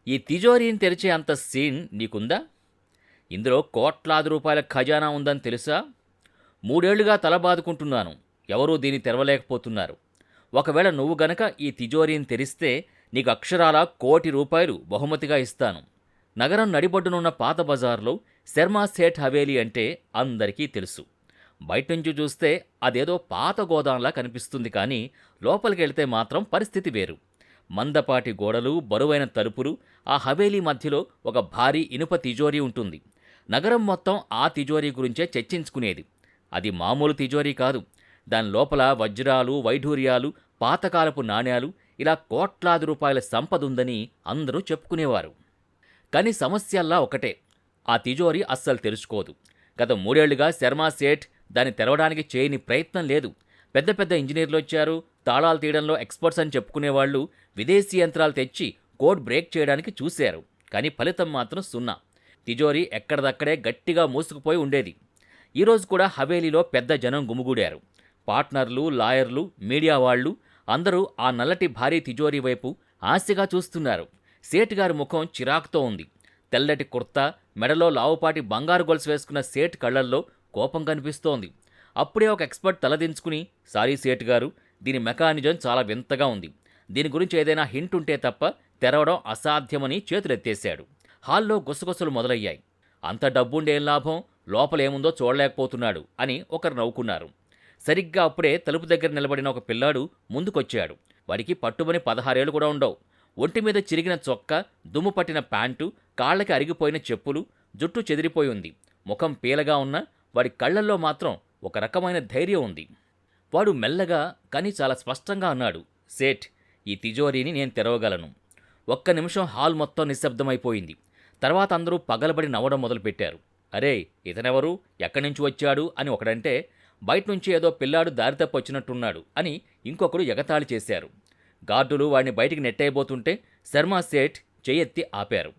ఈ తిజోరీని తెరిచే అంత సీన్ నీకుందా? ఇందులో కోట్లాది రూపాయల ఖజానా ఉందని తెలుసా? 3 ఏళ్లుగా తల బాదుకుంటున్నాను. ఎవరూ దీన్ని తెరవలేకపోతున్నారు. ఒకవేళ నువ్వు గనక ఈ తిజోరీని తెరిస్తే నీకు అక్షరాల ₹1,00,00,000 బహుమతిగా ఇస్తాను. నగరం నడిబొడ్డునున్న పాత బజార్లో శర్మా సేఠ్ హవేలీ అంటే అందరికీ తెలుసు. బయటనుంచి చూస్తే అదేదో పాత గోదాంలా కనిపిస్తుంది, కానీ లోపలికెళ్తే మాత్రం పరిస్థితి వేరు. మందపాటి గోడలు, బరువైన తలుపులు, ఆ హవేలీ మధ్యలో ఒక భారీ ఇనుప తిజోరీ ఉంటుంది. నగరం మొత్తం ఆ తిజోరీ గురించే చర్చించుకునేది. అది మామూలు తిజోరీ కాదు. దాని లోపల వజ్రాలు, వైఢూర్యాలు, పాతకాలపు నాణేలు, ఇలా కోట్లాది రూపాయల సంపదుందని అందరూ చెప్పుకునేవారు. కానీ సమస్యల్లా ఒకటే, ఆ తిజోరీ అస్సలు తెరుచుకోదు. గత 3 ఏళ్లుగా శర్మా సేఠ్ దాన్ని తెరవడానికి చేయని ప్రయత్నం లేదు. పెద్ద పెద్ద ఇంజనీర్లు వచ్చారు, తాళాలు తీయడంలో ఎక్స్పర్ట్స్ అని చెప్పుకునేవాళ్లు విదేశీ యంత్రాలు తెచ్చి కోడ్ బ్రేక్ చేయడానికి చూశారు. కానీ ఫలితం మాత్రం సున్నా. తిజోరీ ఎక్కడిదక్కడే గట్టిగా మూసుకుపోయి ఉండేది. ఈరోజు కూడా హవేలీలో పెద్ద జనం గుమిగూడారు. పార్ట్నర్లు, లాయర్లు, మీడియా వాళ్ళు అందరూ ఆ నల్లటి భారీ తిజోరీ వైపు ఆశగా చూస్తున్నారు. సేఠ్ గారి ముఖం చిరాకుతో ఉంది. తెల్లటి కుర్తా, మెడలో లావుపాటి బంగారు గొలుసు వేసుకున్న సేఠ్ కళ్లల్లో కోపం కనిపిస్తోంది. అప్పుడే ఒక ఎక్స్పర్ట్ తలదించుకుని, సారీ సేఠ్ గారు, దీని మెకానిజం చాలా వింతగా ఉంది. దీని గురించి ఏదైనా హింట్ ఉంటే తప్ప తెరవడం అసాధ్యమని చేతులెత్తేశాడు. హాల్లో గుసగుసలు మొదలయ్యాయి. అంత డబ్బుండేం లాభం, లోపలేముందో చూడలేకపోతున్నాడు అని ఒకరు నవ్వుకున్నారు. సరిగ్గా అప్పుడే తలుపు దగ్గర నిలబడిన ఒక పిల్లాడు ముందుకొచ్చాడు. వాడికి పట్టుమని 16 ఏళ్లు కూడా ఉండవు. ఒంటిమీద చిరిగిన చొక్కా, దుమ్ము పట్టిన ప్యాంటు, కాళ్లకి అరిగిపోయిన చెప్పులు, జుట్టు చెదిరిపోయి ఉంది. ముఖం పీలగా ఉన్న వాడి కళ్లల్లో మాత్రం ఒక రకమైన ధైర్యం ఉంది. వాడు మెల్లగా కానీ చాలా స్పష్టంగా అన్నాడు, సేఠ్, ఈ తిజోరీని నేను తెరవగలను. ఒక్క నిమిషం హాల్ మొత్తం నిశ్శబ్దమైపోయింది. తర్వాత అందరూ పగలబడి నవ్వడం మొదలుపెట్టారు. అరే, ఇతనెవరు, ఎక్కడి నుంచి వచ్చాడు అని ఒకడంటే, బయటనుంచి ఏదో పిల్లాడు దారి తప్పొచ్చినట్టున్నాడు అని ఇంకొకరు ఎగతాళి చేశారు. గార్డులు వాడిని బయటికి నెట్టేయబోతుంటే శర్మా సేఠ్ చెయ్యెత్తి ఆపారు.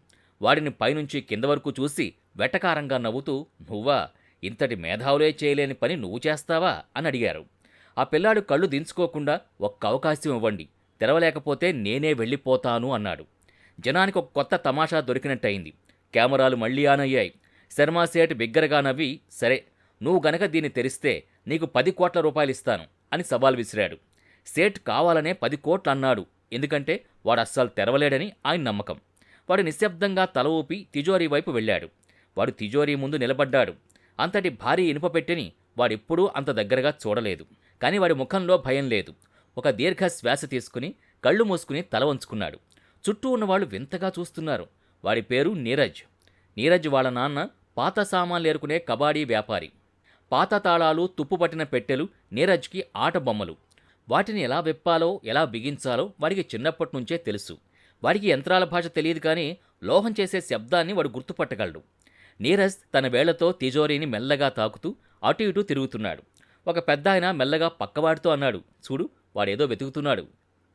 వాడిని పైనుంచి కింద వరకు చూసి వెటకారంగా నవ్వుతూ, నువ్వా, ఇంతటి మేధావులే చేయలేని పని నువ్వు చేస్తావా అని అడిగారు. ఆ పిల్లాడు కళ్ళు దించుకోకుండా, ఒక్క అవకాశం ఇవ్వండి, తెరవలేకపోతే నేనే వెళ్ళిపోతాను అన్నాడు. జనానికి ఒక కొత్త తమాషా దొరికినట్టయింది. కెమెరాలు మళ్లీ ఆన్ అయ్యాయి. శర్మా సేఠ్ బిగ్గరగా నవ్వి, సరే, నువ్వు గనక దీన్ని తెరిస్తే నీకు 10 కోట్ల రూపాయలు ఇస్తాను అని సవాల్ విసిరాడు. సేఠ్ కావాలనే 10 కోట్లు అన్నాడు, ఎందుకంటే వాడు అస్సలు తెరవలేడని ఆయన నమ్మకం. వాడు నిశ్శబ్దంగా తల ఊపి తిజోరీ వైపు వెళ్ళాడు. వాడు తిజోరీ ముందు నిలబడ్డాడు. అంతటి భారీ ఇనుప పెట్టెని వాడెప్పుడూ అంత దగ్గరగా చూడలేదు. కానీ వాడి ముఖంలో భయం లేదు. ఒక దీర్ఘ శ్వాస తీసుకుని కళ్ళు మూసుకుని తల వంచుకున్నాడు. చుట్టూ ఉన్నవాళ్లు వింతగా చూస్తున్నారు. వాడి పేరు నీరజ్. నీరజ్ వాళ్ళ నాన్న పాత సామాన్లు ఏరుకునే కబాడీ వ్యాపారి. పాత తాళాలు, తుప్పుపట్టిన పెట్టెలు నీరజ్కి ఆట బొమ్మలు. వాటిని ఎలా విప్పాలో, ఎలా బిగించాలో వాడికి చిన్నప్పటి నుంచే తెలుసు. వాడికి యంత్రాల భాష తెలియదు, కానీ లోహం చేసే శబ్దాన్ని వాడు గుర్తుపట్టగలడు. నీరజ్ తన వేళ్లతో తిజోరీని మెల్లగా తాకుతూ అటు ఇటూ తిరుగుతున్నాడు. ఒక పెద్దాయన మెల్లగా పక్కవాడితో అన్నాడు, చూడు, వాడేదో వెతుకుతున్నాడు.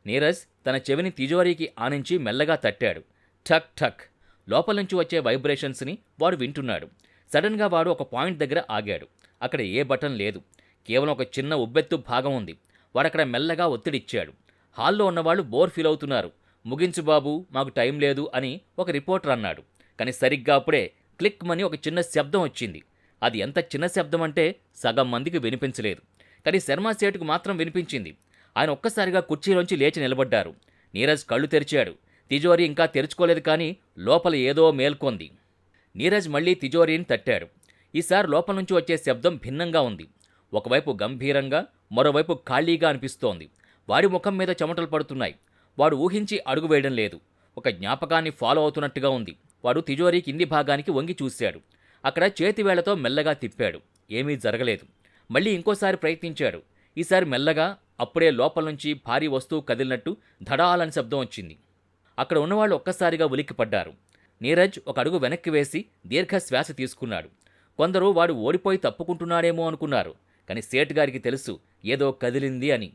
నీరజ్ తన చెవిని తిజోరీకి ఆనించి మెల్లగా తట్టాడు. ఠక్ ఠక్ లోపల నుంచి వచ్చే వైబ్రేషన్స్ని వాడు వింటున్నాడు. సడన్గా వాడు ఒక పాయింట్ దగ్గర ఆగాడు. అక్కడ ఏ బటన్ లేదు, కేవలం ఒక చిన్న ఉబ్బెత్తు భాగం ఉంది. వాడక్కడ మెల్లగా ఒత్తిడిచ్చాడు. హాల్లో ఉన్నవాళ్లు బోర్ ఫీల్ అవుతున్నారు. ముగించు బాబు, మాకు టైం లేదు అని ఒక రిపోర్టర్ అన్నాడు. కానీ సరిగ్గా అప్పుడే క్లిక్ మని ఒక చిన్న శబ్దం వచ్చింది. అది ఎంత చిన్న శబ్దం అంటే సగం మందికి వినిపించలేదు. కానీ శర్మా సేఠ్కు మాత్రం వినిపించింది. ఆయన ఒక్కసారిగా కుర్చీలోంచి లేచి నిలబడ్డారు. నీరజ్ కళ్ళు తెరిచాడు. తిజోరీ ఇంకా తెరుచుకోలేదు, కానీ లోపల ఏదో మేల్కొంది. నీరజ్ మళ్లీ తిజోరీని తట్టాడు. ఈసారి లోపల నుంచి వచ్చే శబ్దం భిన్నంగా ఉంది. ఒకవైపు గంభీరంగా, మరోవైపు ఖాళీగా అనిపిస్తోంది. వాడి ముఖం మీద చెమటలు పడుతున్నాయి. వాడు ఊహించి అడుగు వేయడం లేదు. ఒక జ్ఞాపకాన్ని ఫాలో అవుతున్నట్టుగా ఉంది. వాడు తిజోరీ కింది భాగానికి వంగి చూశాడు. అక్కడ చేతివేళ్లతో మెల్లగా తిప్పాడు. ఏమీ జరగలేదు. మళ్ళీ ఇంకోసారి ప్రయత్నించాడు. ఈసారి మెల్లగా. అప్పుడే లోపల నుంచి భారీ వస్తువు కదిలినట్టు ధడాలని శబ్దం వచ్చింది. అక్కడ ఉన్నవాళ్ళు ఒక్కసారిగా ఉలిక్కిపడ్డారు. నీరజ్ ఒక అడుగు వెనక్కి వేసి దీర్ఘ శ్వాస తీసుకున్నాడు. కొందరు వాడు ఓడిపోయి తప్పుకుంటున్నాడేమో అనుకున్నారు. కానీ సేఠ్ గారికి తెలుసు ఏదో కదిలింది అని.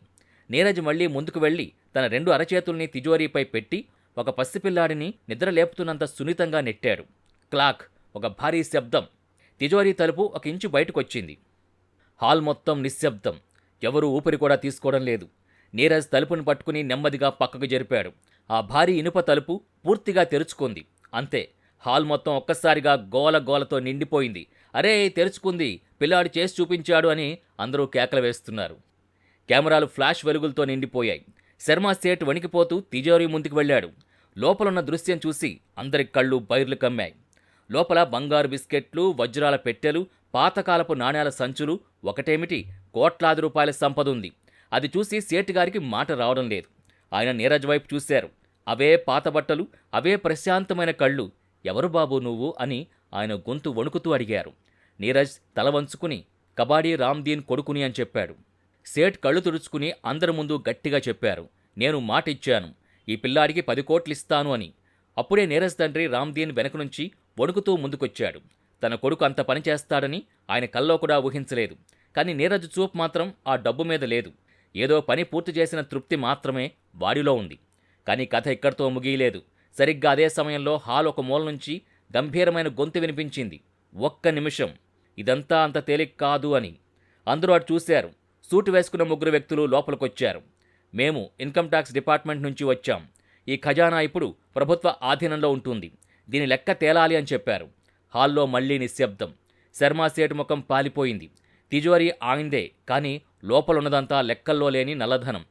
నీరజ్ మళ్లీ ముందుకు వెళ్లి తన 2 అరచేతుల్ని తిజోరీపై పెట్టి ఒక పసిపిల్లాడిని నిద్ర లేపుతున్నంత సున్నితంగా నెట్టాడు. క్లాక్, ఒక భారీ శబ్దం. తిజోరీ తలుపు 1 ఇంచు బయటకొచ్చింది. హాల్ మొత్తం నిశ్శబ్దం. ఎవరూ ఊపిరి కూడా తీసుకోవడం లేదు. నీరజ్ తలుపుని పట్టుకుని నెమ్మదిగా పక్కకు జరిపాడు. ఆ భారీ ఇనుప తలుపు పూర్తిగా తెరుచుకుంది. అంతే, హాల్ మొత్తం ఒక్కసారిగా గోల గోలతో నిండిపోయింది. అరే తెరుచుకుంది, పిల్లాడు చేసి చూపించాడు అని అందరూ కేకలు వేస్తున్నారు. కెమెరాలు ఫ్లాష్ వెలుగులతో నిండిపోయాయి. శర్మ సేట్ వణికిపోతూ తిజోరీ ముందుకు వెళ్ళాడు. లోపలున్న దృశ్యం చూసి అందరి కళ్ళు బైర్లు కమ్మాయి. లోపల బంగారు బిస్కెట్లు, వజ్రాల పెట్టెలు, పాతకాలపు నాణేల సంచులు, ఒకటేమిటి కోట్లాది రూపాయల సంపద ఉంది. అది చూసి సేట్ గారికి మాట రావడం లేదు. ఆయన నీరజ్ వైపు చూశారు. అవే పాత బట్టలు, అవే ప్రశాంతమైన కళ్ళు. ఎవరు బాబు నువ్వు అని ఆయన గొంతు వణుకుతూ అడిగారు. నీరజ్ తల వంచుకుని కబాడీ రామ్దీన్ కొడుకుని అని చెప్పాడు. సేట్ కళ్ళు తుడుచుకుని అందరి ముందు గట్టిగా చెప్పారు, నేను మాట ఇచ్చాను, ఈ పిల్లాడికి 10 కోట్లు ఇస్తాను అని. అప్పుడే నీరజ్ తండ్రి రామ్దీన్ వెనక నుంచి వణుకుతూ ముందుకొచ్చాడు. తన కొడుకు అంత పని చేస్తాడని ఆయన కల్లో కూడా ఊహించలేదు. కానీ నీరజ్ చూపు మాత్రం ఆ డబ్బు మీద లేదు. ఏదో పని పూర్తి చేసిన తృప్తి మాత్రమే వాడిలో ఉంది. కానీ కథ ఇక్కడితో ముగియలేదు. సరిగ్గా అదే సమయంలో హాల్ ఒక మూల నుంచి గంభీరమైన గొంతు వినిపించింది. ఒక్క నిమిషం, ఇదంతా అంత తేలిక కాదు అని. అందరూ అటు చూశారు. సూటు వేసుకున్న 3 వ్యక్తులు లోపలికొచ్చారు. మేము ఇన్కమ్ ట్యాక్స్ డిపార్ట్మెంట్ నుంచి వచ్చాం. ఈ ఖజానా ఇప్పుడు ప్రభుత్వ ఆధీనంలో ఉంటుంది. దీని లెక్క తేలాలి అని చెప్పారు. హాల్లో మళ్లీ నిశ్శబ్దం. శర్మ సేటు ముఖం పాలిపోయింది. తిజోరీ ఆయిందే, కానీ లోపలున్నదంతా లెక్కల్లో లేని నల్లధనం.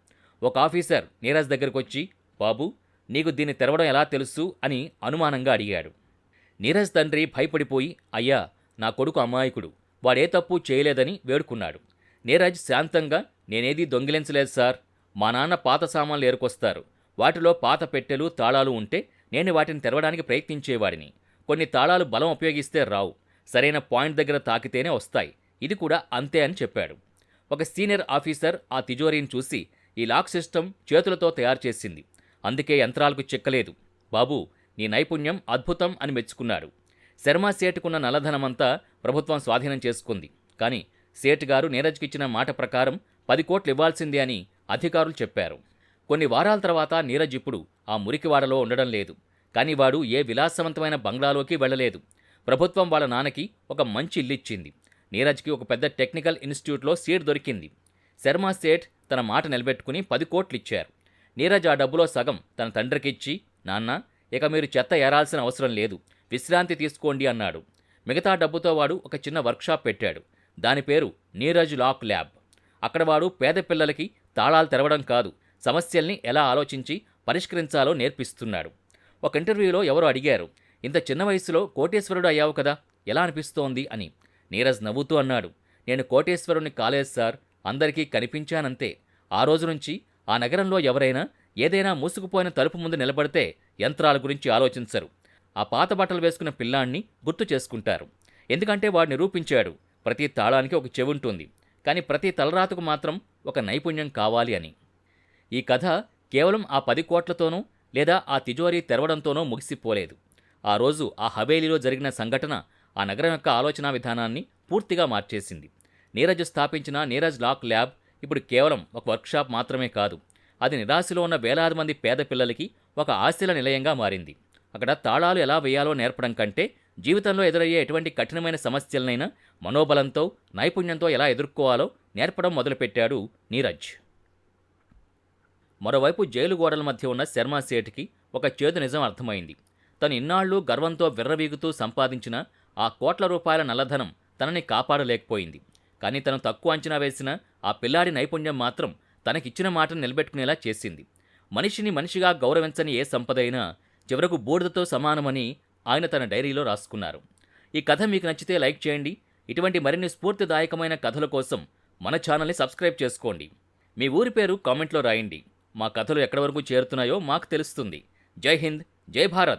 ఒక ఆఫీసర్ నీరజ్ దగ్గరకొచ్చి, బాబు, నీకు దీన్ని తెరవడం ఎలా తెలుసు అని అనుమానంగా అడిగాడు. నీరజ్ తండ్రి భయపడిపోయి, అయ్యా, నా కొడుకు అమాయకుడు, వాడే తప్పు చేయలేదని వేడుకున్నాడు. నీరజ్ శాంతంగా, నేనేదీ దొంగిలించలేదు సార్. మా నాన్న పాత సామాన్లు ఏరుకొస్తారు. వాటిలో పాత పెట్టెలు, తాళాలు ఉంటే నేను వాటిని తెరవడానికి ప్రయత్నించేవాడిని. కొన్ని తాళాలు బలం ఉపయోగిస్తే రావు, సరైన పాయింట్ దగ్గర తాకితేనే వస్తాయి. ఇది కూడా అంతే అని చెప్పాడు. ఒక సీనియర్ ఆఫీసర్ ఆ తిజోరీని చూసి, ఈ లాక్ సిస్టమ్ చేతులతో తయారు చేసింది, అందుకే యంత్రాలకు చిక్కలేదు. బాబు, నీ నైపుణ్యం అద్భుతం అని మెచ్చుకున్నాడు. శర్మ సేటుకున్న నల్లధనమంతా ప్రభుత్వం స్వాధీనం చేసుకుంది. కానీ సేట్ గారు నీరజ్కి ఇచ్చిన మాట ప్రకారం 10 కోట్లు ఇవ్వాల్సిందే అని అధికారులు చెప్పారు. కొన్ని వారాల తర్వాత నీరజ్ ఇప్పుడు ఆ మురికివాడలో ఉండడం లేదు. కానీ వాడు ఏ విలాసవంతమైన బంగ్లాలోకి వెళ్ళలేదు. ప్రభుత్వం వాళ్ళ నాన్నకి ఒక మంచి ఇల్లిచ్చింది. నీరజ్కి ఒక పెద్ద టెక్నికల్ ఇన్స్టిట్యూట్లో సీట్ దొరికింది. శర్మ సేట్ తన మాట నిలబెట్టుకుని 10 కోట్లు ఇచ్చారు. నీరజ్ ఆ డబ్బులో సగం తన తండ్రికిచ్చి, నాన్న, ఇక మీరు చెత్త ఏరాల్సిన అవసరం లేదు, విశ్రాంతి తీసుకోండి అన్నాడు. మిగతా డబ్బుతో వాడు ఒక చిన్న వర్క్షాప్ పెట్టాడు. దాని పేరు నీరజ్ లాక్ ల్యాబ్. అక్కడ వాడు పేద పిల్లలకి తాళాలు తెరవడం కాదు, సమస్యల్ని ఎలా ఆలోచించి పరిష్కరించాలో నేర్పిస్తున్నాడు. ఒక ఇంటర్వ్యూలో ఎవరో అడిగారు, ఇంత చిన్న వయసులో కోటేశ్వరుడు అయ్యావు కదా, ఎలా అనిపిస్తోంది అని. నీరజ్ నవ్వుతూ అన్నాడు, నేను కోటేశ్వరుని కాలేదు సార్, అందరికీ కనిపించానంతే. ఆ రోజు నుంచి ఆ నగరంలో ఎవరైనా ఏదైనా మూసుకుపోయిన తలుపు ముందు నిలబడితే యంత్రాల గురించి ఆలోచించరు. ఆ పాత బట్టలు వేసుకున్న పిల్లాన్ని గుర్తు చేసుకుంటారు. ఎందుకంటే వాడు నిరూపించాడు, ప్రతి తాళానికి ఒక చెవి ఉంటుంది, కానీ ప్రతి తలరాతకు మాత్రం ఒక నైపుణ్యం కావాలి అని. ఈ కథ కేవలం ఆ 10 కోట్లతోనూ లేదా ఆ తిజోరీ తెరవడంతోనూ ముగిసిపోలేదు. ఆ రోజు ఆ హవేలీలో జరిగిన సంఘటన ఆ నగరం యొక్క ఆలోచనా విధానాన్ని పూర్తిగా మార్చేసింది. నీరజ్ స్థాపించిన నీరజ్ లాక్ ల్యాబ్ ఇప్పుడు కేవలం ఒక వర్క్షాప్ మాత్రమే కాదు, అది నిరాశలో ఉన్న వేలాది మంది పేద పిల్లలకి ఒక ఆశల నిలయంగా మారింది. అక్కడ తాళాలు ఎలా వేయాలో నేర్పడం కంటే, జీవితంలో ఎదురయ్యే ఎటువంటి కఠినమైన సమస్యలనైనా మనోబలంతో, నైపుణ్యంతో ఎలా ఎదుర్కోవాలో నేర్పడం మొదలుపెట్టాడు నీరజ్. మరోవైపు జైలు గోడల మధ్య ఉన్న శర్మ సేట్కి ఒక చేదు నిజం అర్థమైంది. తను ఇన్నాళ్లు గర్వంతో విర్రవీగుతూ సంపాదించిన ఆ కోట్ల రూపాయల నల్లధనం తనని కాపాడలేకపోయింది. కానీ తను తక్కువ అంచనా వేసిన ఆ పిల్లాడి నైపుణ్యం మాత్రం తనకిచ్చిన మాటను నిలబెట్టుకునేలా చేసింది. మనిషిని మనిషిగా గౌరవించని ఏ సంపదైనా చివరకు బూడిదతో సమానమని ఆయన తన డైరీలో రాసుకున్నారు. ఈ కథ మీకు నచ్చితే లైక్ చేయండి. ఇటువంటి మరిన్ని స్ఫూర్తిదాయకమైన కథల కోసం మన ఛానల్ని సబ్స్క్రైబ్ చేసుకోండి. మీ ఊరి పేరు కామెంట్లో రాయండి. మా కథలు ఎక్కడి వరకు చేరుతున్నాయో మాకు తెలుస్తుంది. జై హింద్, జై భారత్.